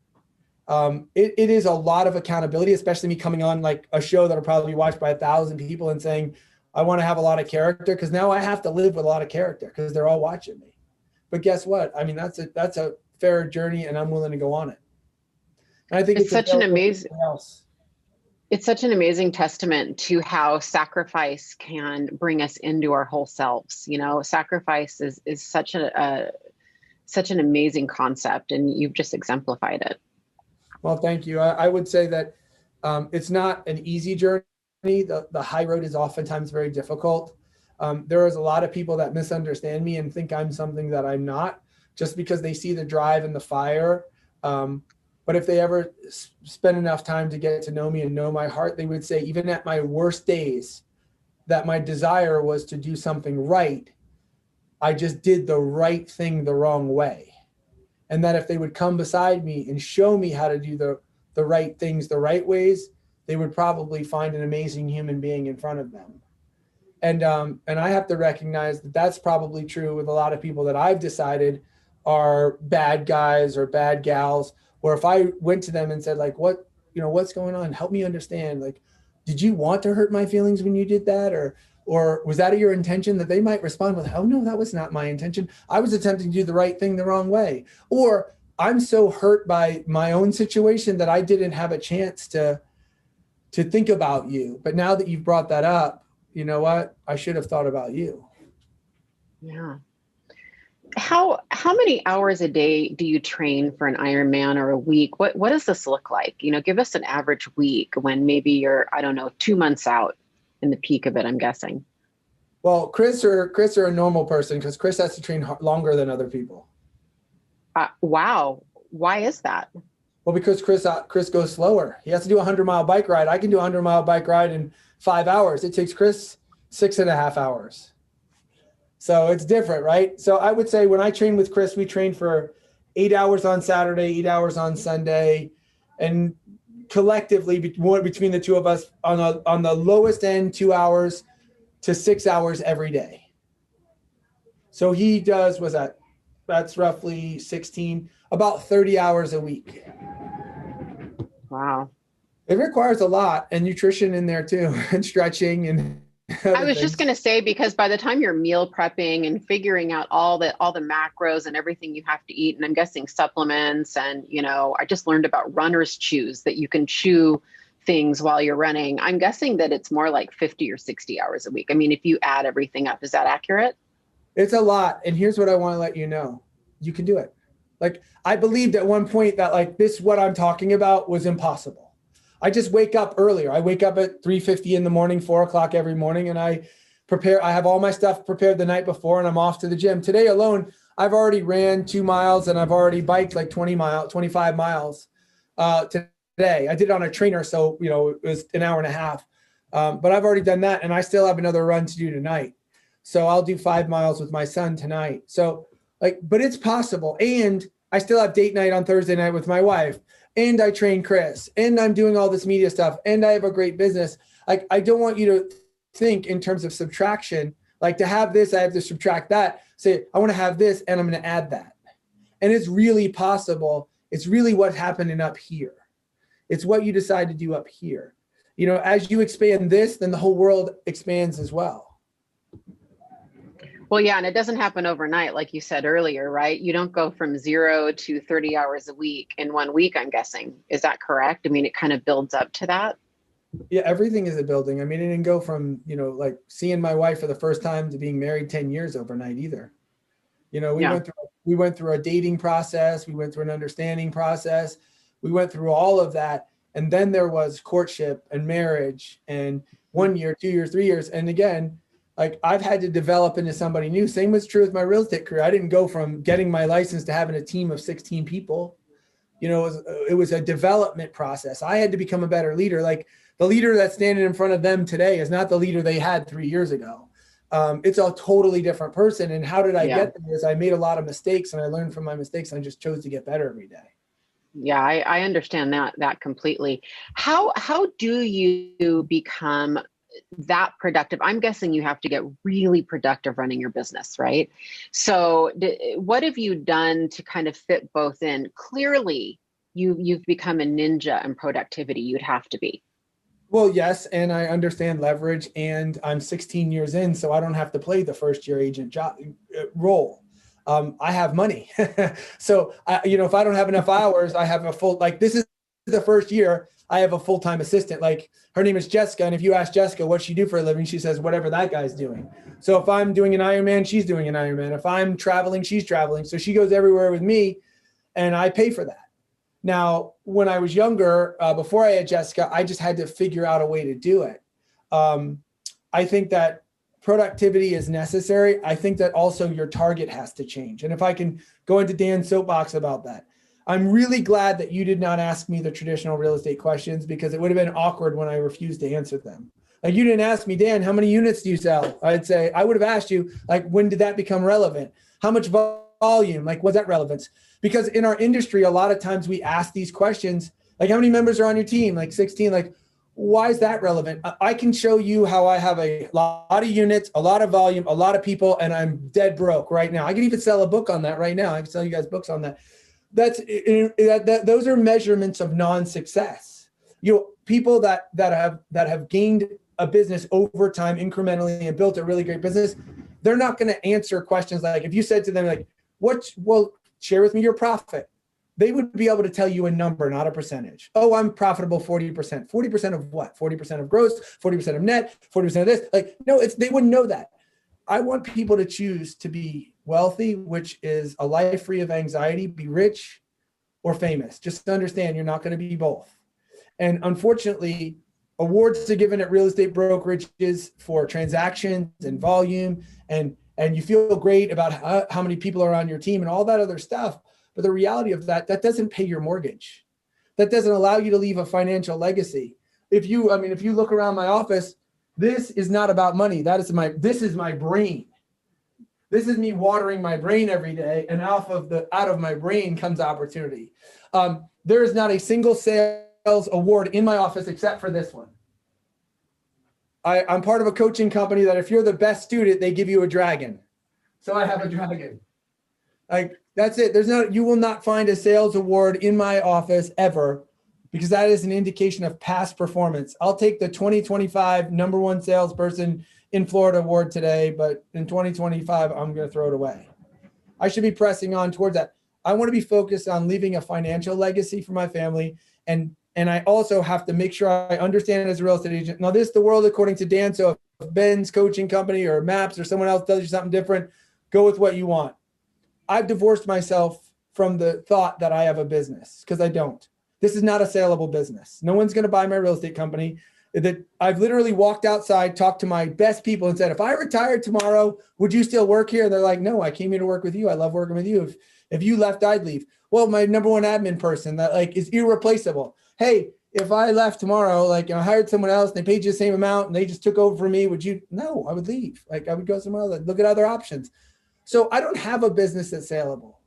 It is a lot of accountability, especially me coming on like a show that'll probably be watched by 1,000 people and saying, I want to have a lot of character, because now I have to live with a lot of character because they're all watching me. But guess what? I mean, that's a fair journey, and I'm willing to go on it. And I think it's such an amazing testament to how sacrifice can bring us into our whole selves. You know, sacrifice is such an amazing concept, and you've just exemplified it. Well, thank you. I would say that it's not an easy journey. The high road is oftentimes very difficult. There is a lot of people that misunderstand me and think I'm something that I'm not, just because they see the drive and the fire. But if they ever spend enough time to get to know me and know my heart, they would say, even at my worst days, that my desire was to do something right. I just did the right thing the wrong way. And that if they would come beside me and show me how to do the right things the right ways, they would probably find an amazing human being in front of them. And I have to recognize that that's probably true with a lot of people that I've decided are bad guys or bad gals, where if I went to them and said, like, what's going on? Help me understand. Like, did you want to hurt my feelings when you did that? Or was that your intention? That they might respond with, oh no, that was not my intention. I was attempting to do the right thing the wrong way. Or I'm so hurt by my own situation that I didn't have a chance to think about you. But now that you've brought that up, you know what? I should have thought about you. Yeah. How many hours a day do you train for an Ironman, or a week? What does this look like? You know, give us an average week when maybe you're, I don't know, 2 months out in the peak of it, I'm guessing. Well, Chris are a normal person, because Chris has to train longer than other people. Wow. Why is that? Well, because Chris goes slower. He has to do a 100-mile bike ride. I can do a 100-mile bike ride in 5 hours. It takes Chris 6.5 hours. So it's different, right? So I would say when I train with Chris, we train for 8 hours on Saturday, 8 hours on Sunday, and collectively between the two of us on the lowest end, 2 hours to 6 hours every day. So he does, that's roughly 16, about 30 hours a week. Wow. It requires a lot, and nutrition in there too, and stretching and I was just going to say, because by the time you're meal prepping and figuring out all the macros and everything you have to eat, and I'm guessing supplements, and, you know, I just learned about runner's chews, that you can chew things while you're running. I'm guessing that it's more like 50 or 60 hours a week. I mean, if you add everything up, is that accurate? It's a lot. And here's what I want to let you know. You can do it. Like, I believed at one point that like this, what I'm talking about, was impossible. I just wake up earlier. I wake up at 3:50 in the morning, 4 o'clock every morning, and I have all my stuff prepared the night before, and I'm off to the gym. Today alone, I've already ran 2 miles, and I've already biked like 25 miles today. I did it on a trainer, so, you know, it was an hour and a half. But I've already done that, and I still have another run to do tonight. So I'll do 5 miles with my son tonight. So but it's possible. And I still have date night on Thursday night with my wife, and I train Chris, and I'm doing all this media stuff, and I have a great business. Like, I don't want you to think in terms of subtraction. Like, to have this, I have to subtract that. Say, I want to have this, and I'm going to add that. And it's really possible. It's really what's happening up here. It's what you decide to do up here. as you expand this, then the whole world expands as well. Well, yeah, and it doesn't happen overnight, like you said earlier, right? You don't go from 0 to 30 hours a week in 1 week, I'm guessing. Is that correct? I mean, it kind of builds up to that. Yeah, everything is a building. I mean, it didn't go from, like seeing my wife for the first time to being married 10 years overnight either. Yeah. We went through a dating process. We went through an understanding process. We went through all of that. And then there was courtship and marriage and 1 year, 2 years, 3 years. And again, like I've had to develop into somebody new. Same was true with my real estate career. I didn't go from getting my license to having a team of 16 people. It was a development process. I had to become a better leader. Like the leader that's standing in front of them today is not the leader they had 3 years ago. It's a totally different person. And how did I get there? Is I made a lot of mistakes and I learned from my mistakes. And I just chose to get better every day. Yeah, I understand that completely. How do you become that productive? I'm guessing you have to get really productive running your business, right? So what have you done to kind of fit both in? Clearly, you've become a ninja in productivity. You'd have to be. Well, yes, and I understand leverage, and I'm 16 years in, so I don't have to play the first year agent job role. I have money. So, if I don't have enough hours, I have a full, like this is the first year I have a full-time assistant. Like her name is Jessica. And if you ask Jessica what she do for a living, she says, whatever that guy's doing. So if I'm doing an Ironman, she's doing an Ironman. If I'm traveling, she's traveling. So she goes everywhere with me and I pay for that. Now, when I was younger, before I had Jessica, I just had to figure out a way to do it. I think that productivity is necessary. I think that also your target has to change. And if I can go into Dan's soapbox about that, I'm really glad that you did not ask me the traditional real estate questions because it would have been awkward when I refused to answer them. Like you didn't ask me, Dan, how many units do you sell? I would have asked you, like, when did that become relevant? How much volume? Like, was that relevance? Because in our industry, a lot of times we ask these questions, like how many members are on your team? Like 16, like, why is that relevant? I can show you how I have a lot of units, a lot of volume, a lot of people, and I'm dead broke right now. I can even sell a book on that right now. I can sell you guys books on that. Those are measurements of non-success. People that have gained a business over time incrementally and built a really great business, they're not going to answer questions like, if you said to them like, share with me your profit. They would be able to tell you a number, not a percentage. Oh, I'm profitable 40%. 40% of what? 40% of gross, 40% of net, 40% of this. Like, no, they wouldn't know that. I want people to choose to be wealthy, which is a life free of anxiety, be rich or famous. Just understand you're not going to be both. And unfortunately, awards are given at real estate brokerages for transactions and volume, and you feel great about how many people are on your team and all that other stuff. But the reality of that doesn't pay your mortgage. That doesn't allow you to leave a financial legacy. If you look around my office, this is not about money. This is my brain. This is me watering my brain every day, and out of my brain comes opportunity. There is not a single sales award in my office except for this one. I'm part of a coaching company that if you're the best student, they give you a dragon. So I have a dragon. Like, that's it. You will not find a sales award in my office ever, because that is an indication of past performance. I'll take the 2025 number one salesperson in Florida award today, but in 2025, I'm going to throw it away. I should be pressing on towards that. I want to be focused on leaving a financial legacy for my family. And I also have to make sure I understand as a real estate agent. Now, this is the world according to Dan. So if Ben's coaching company or Maps or someone else tells you something different, go with what you want. I've divorced myself from the thought that I have a business, because I don't. This is not a saleable business. No one's going to buy my real estate company. That I've literally walked outside, talked to my best people and said, if I retired tomorrow, would you still work here? And they're like, no, I came here to work with you. I love working with you. If you left, I'd leave. Well, my number one admin person that like is irreplaceable. Hey, if I left tomorrow, like I hired someone else and they paid you the same amount and they just took over for me, would you? No, I would leave. Like I would go somewhere else, look at other options. So I don't have a business that's saleable.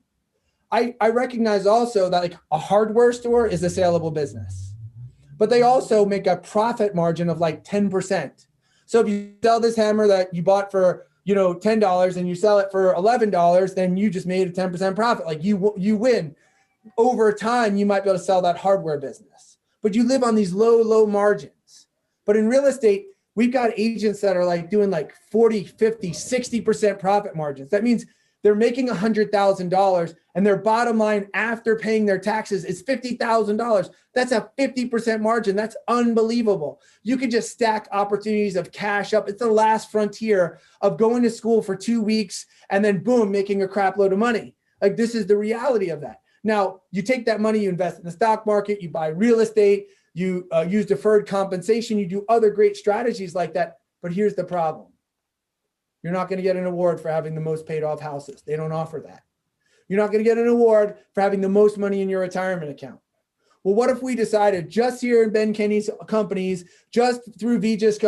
I recognize also that like a hardware store is a saleable business, but they also make a profit margin of like 10%. So if you sell this hammer that you bought for, $10 and you sell it for $11, then you just made a 10% profit. Like you win. Over time, you might be able to sell that hardware business, but you live on these low margins. But in real estate, we've got agents that are like doing like 40, 50, 60% profit margins. That means they're making $100,000 and their bottom line after paying their taxes is $50,000. That's a 50% margin. That's unbelievable. You can just stack opportunities of cash up. It's the last frontier of going to school for 2 weeks and then boom, making a crap load of money. Like, this is the reality of that. Now, you take that money, you invest in the stock market, you buy real estate, you use deferred compensation, you do other great strategies like that. But here's the problem. You're not going to get an award for having the most paid off houses. They don't offer that. You're not going to get an award for having the most money in your retirement account. Well, what if we decided just here in Ben Kinney's companies, just through VJ's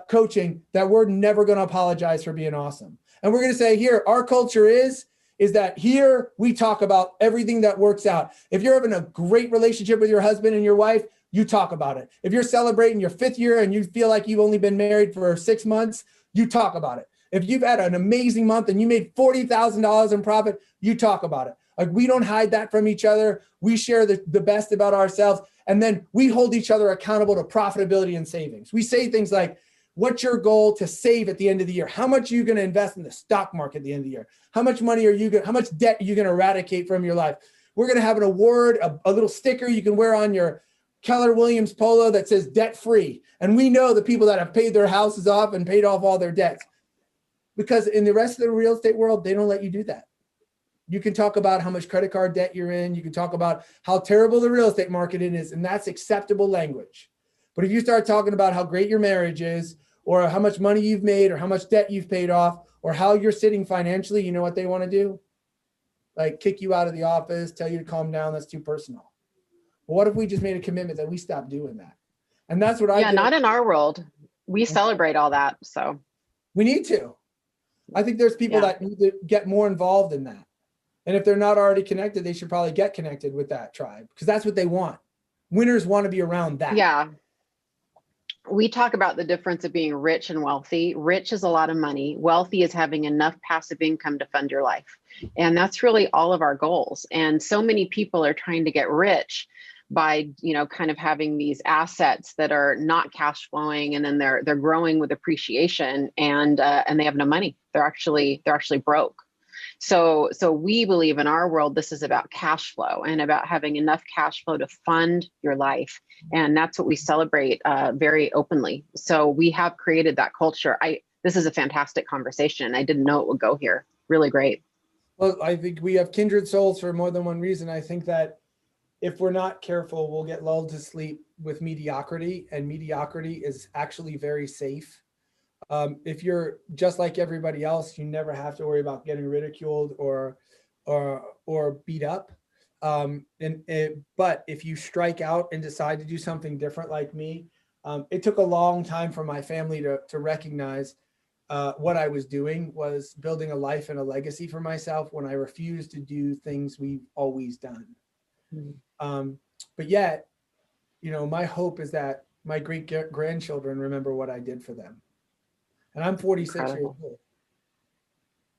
coaching, that we're never going to apologize for being awesome. And we're going to say, here, our culture is that here we talk about everything that works out. If you're having a great relationship with your husband and your wife, you talk about it. If you're celebrating your 5th year and you feel like you've only been married for 6 months, you talk about it. If you've had an amazing month and you made $40,000 in profit, you talk about it. Like, we don't hide that from each other. We share the best about ourselves. And then we hold each other accountable to profitability and savings. We say things like, what's your goal to save at the end of the year? How much are you going to invest in the stock market at the end of the year? How much debt are you going to eradicate from your life? We're going to have an award, a little sticker you can wear on your Keller Williams polo that says debt free. And we know the people that have paid their houses off and paid off all their debts, because in the rest of the real estate world, they don't let you do that. You can talk about how much credit card debt you're in. You can talk about how terrible the real estate market is, and that's acceptable language. But if you start talking about how great your marriage is, or how much money you've made, or how much debt you've paid off, or how you're sitting financially, you know what they want to do? Like, kick you out of the office, tell you to calm down. That's too personal. Well, what if we just made a commitment that we stop doing that? And that's what I did. Yeah, not in our world. We celebrate all that. So we need to. I think there's people that need to get more involved in that. And if they're not already connected, they should probably get connected with that tribe, because that's what they want. Winners want to be around that. Yeah. We talk about the difference of being rich and wealthy. Rich is a lot of money. Wealthy is having enough passive income to fund your life. And that's really all of our goals. And so many people are trying to get rich by, kind of having these assets that are not cash flowing, and then they're growing with appreciation, and they have no money. They're actually broke. So we believe in our world, this is about cash flow and about having enough cash flow to fund your life. And that's what we celebrate very openly. So we have created that culture. This is a fantastic conversation. I didn't know it would go here. Really great. Well, I think we have kindred souls for more than one reason. I think that if we're not careful, we'll get lulled to sleep with mediocrity, and mediocrity is actually very safe. If you're just like everybody else, you never have to worry about getting ridiculed or beat up. But if you strike out and decide to do something different like me, it took a long time for my family to recognize what I was doing was building a life and a legacy for myself when I refused to do things we've always done. But yet, my hope is that my great grandchildren remember what I did for them. And I'm 46 Incredible.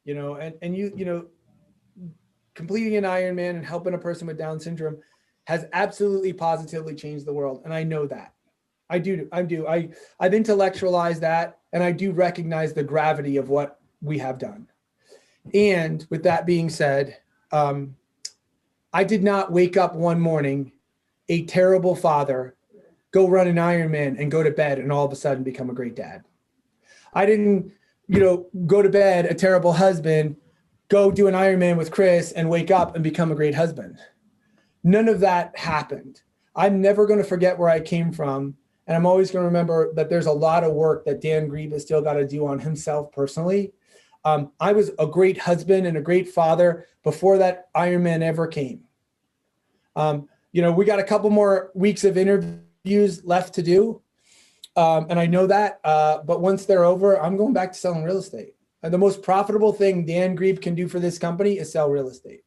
years old, and completing an Ironman and helping a person with Down syndrome has absolutely positively changed the world. And I know that. I've intellectualized that, and I do recognize the gravity of what we have done. And with that being said, I did not wake up one morning, a terrible father, go run an Ironman and go to bed and all of a sudden become a great dad. I didn't, go to bed a terrible husband, go do an Ironman with Chris and wake up and become a great husband. None of that happened. I'm never going to forget where I came from. And I'm always going to remember that there's a lot of work that Dan Grieb has still got to do on himself personally. I was a great husband and a great father before that Ironman ever came. We got a couple more weeks of interviews left to do. And I know that, but once they're over, I'm going back to selling real estate. And the most profitable thing Dan Grieb can do for this company is sell real estate.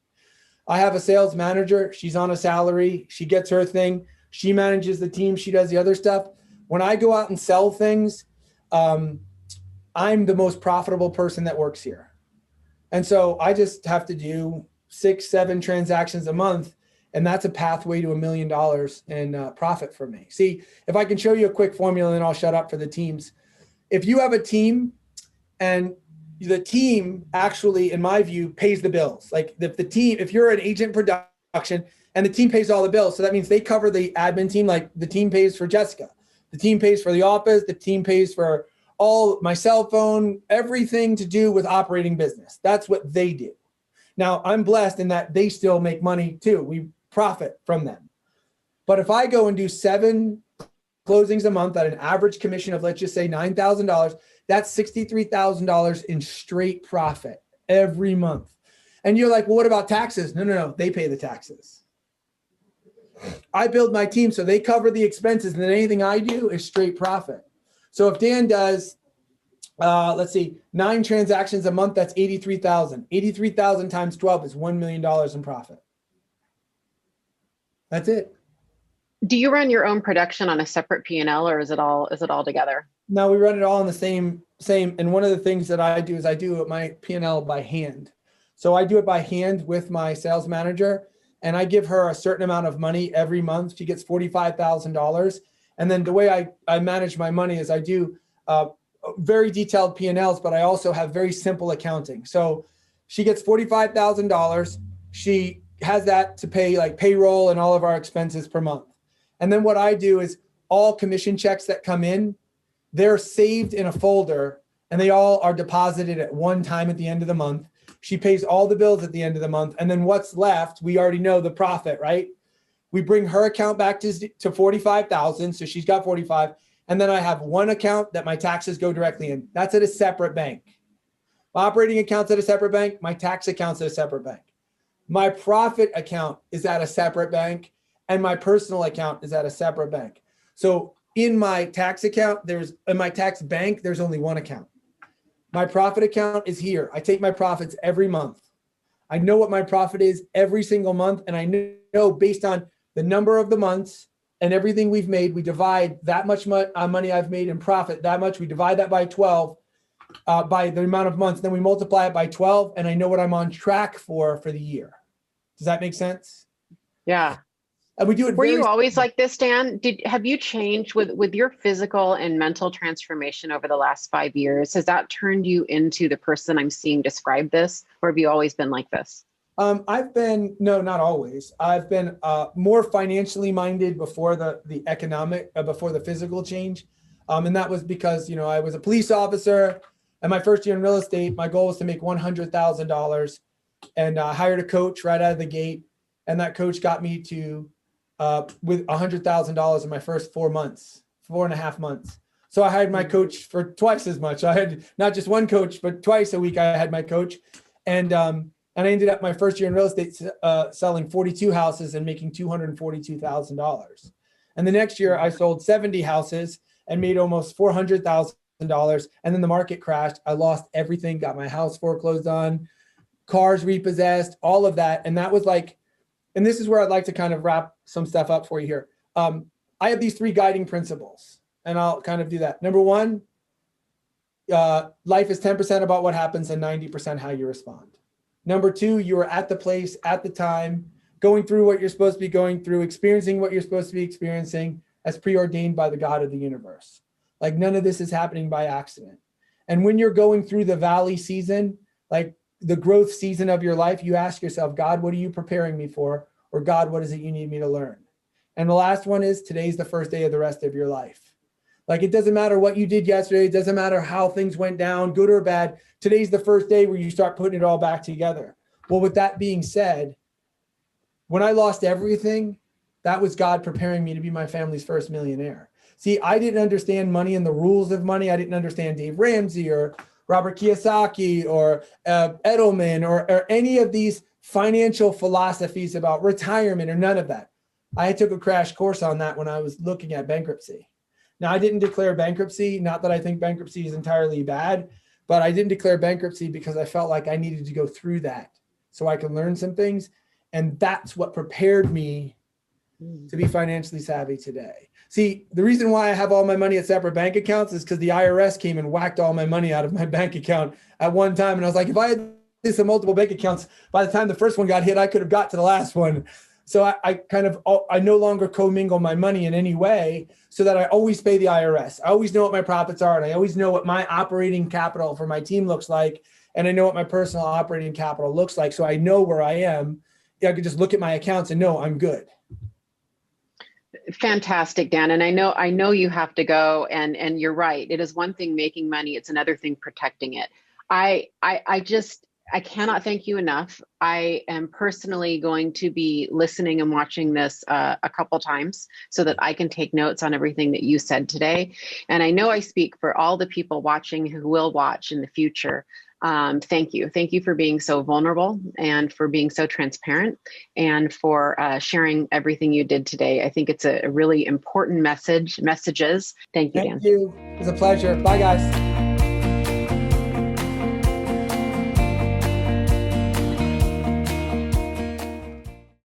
I have a sales manager. She's on a salary. She gets her thing. She manages the team. She does the other stuff. When I go out and sell things, I'm the most profitable person that works here. And so I just have to do 6-7 transactions a month. And that's a pathway to $1 million in profit for me. See, if I can show you a quick formula, then I'll shut up for the teams. If you have a team and the team actually, in my view, pays the bills. Like if you're an agent production and the team pays all the bills, so that means they cover the admin team, like the team pays for Jessica, the team pays for the office, the team pays for all my cell phone, everything to do with operating business. That's what they do. Now, I'm blessed in that they still make money too. We profit from them. But if I go and do 7 closings a month at an average commission of, let's just say $9,000, that's $63,000 in straight profit every month. And you're like, well, what about taxes? No, they pay the taxes. I build my team so they cover the expenses, and then anything I do is straight profit. So if Dan does, let's see, 9 transactions a month, that's 83,000. 83,000 times 12 is $1 million in profit. That's it. Do you run your own production on a separate P&L, or is it all together? No, we run it all in the same. And one of the things that I do is I do my P&L by hand. So I do it by hand with my sales manager, and I give her a certain amount of money every month. She gets $45,000. And then the way I manage my money is I do very detailed P&Ls, but I also have very simple accounting. So she gets $45,000. She has that to pay like payroll and all of our expenses per month. And then what I do is all commission checks that come in, they're saved in a folder, and they all are deposited at one time at the end of the month. She pays all the bills at the end of the month. And then what's left, we already know the profit, right? We bring her account back to 45,000. So she's got 45. And then I have one account that my taxes go directly in. That's at a separate bank. My operating account's at a separate bank. My tax account's at a separate bank. My profit account is at a separate bank, and my personal account is at a separate bank. So in my tax account, in my tax bank, there's only one account. My profit account is here. I take my profits every month. I know what my profit is every single month. And I know based on the number of the months and everything we've made, we divide that much money I've made in profit, that much, we divide that by 12, by the amount of months, then we multiply it by 12. And I know what I'm on track for the year. Does that make sense? Yeah. And we do it. Were you always like this, Dan? Have you changed with your physical and mental transformation over the last 5 years? Has that turned you into the person I'm seeing describe this, or have you always been like this? No, not always. I've been more financially minded before before the physical change. And that was because, I was a police officer, and my first year in real estate, my goal was to make $100,000, and I hired a coach right out of the gate. And that coach got me to with $100,000 in my first 4.5 months. So I hired my coach for twice as much. I had not just one coach, but twice a week I had my coach. And I ended up my first year in real estate selling 42 houses and making $242,000. And the next year I sold 70 houses and made almost $400,000. And then the market crashed. I lost everything, got my house foreclosed on, cars repossessed, all of that. And that was like, and this is where I'd like to kind of wrap some stuff up for you here. I have these 3 guiding principles, and I'll kind of do that. Number 1, life is 10% about what happens and 90% how you respond. Number 2, you are at the place, at the time, going through what you're supposed to be going through, experiencing what you're supposed to be experiencing as preordained by the God of the universe. Like none of this is happening by accident. And when you're going through the valley season, like the growth season of your life, you ask yourself, God, what are you preparing me for? Or God, what is it you need me to learn? And the last one is today's the first day of the rest of your life. Like it doesn't matter what you did yesterday. It doesn't matter how things went down, good or bad. Today's the first day where you start putting it all back together. Well, with that being said, when I lost everything, that was God preparing me to be my family's first millionaire. See, I didn't understand money and the rules of money. I didn't understand Dave Ramsey or Robert Kiyosaki or Edelman or any of these financial philosophies about retirement or none of that. I took a crash course on that when I was looking at bankruptcy. Now, I didn't declare bankruptcy, not that I think bankruptcy is entirely bad, but I didn't declare bankruptcy because I felt like I needed to go through that so I could learn some things. And that's what prepared me to be financially savvy today. See, the reason why I have all my money at separate bank accounts is because the IRS came and whacked all my money out of my bank account at one time. And I was like, if I had this in multiple bank accounts, by the time the first one got hit, I could have got to the last one. So I no longer commingle my money in any way, so that I always pay the IRS. I always know what my profits are, and I always know what my operating capital for my team looks like. And I know what my personal operating capital looks like. So I know where I am. I could just look at my accounts and know I'm good. Fantastic, Dan. And I know you have to go, and you're right. It is one thing making money. It's another thing protecting it. I cannot thank you enough. I am personally going to be listening and watching this a couple times so that I can take notes on everything that you said today. And I know I speak for all the people watching who will watch in the future. Thank you. Thank you for being so vulnerable and for being so transparent and for sharing everything you did today. I think it's a really important messages. Thank you, Dan. Thank you. It was a pleasure. Bye, guys.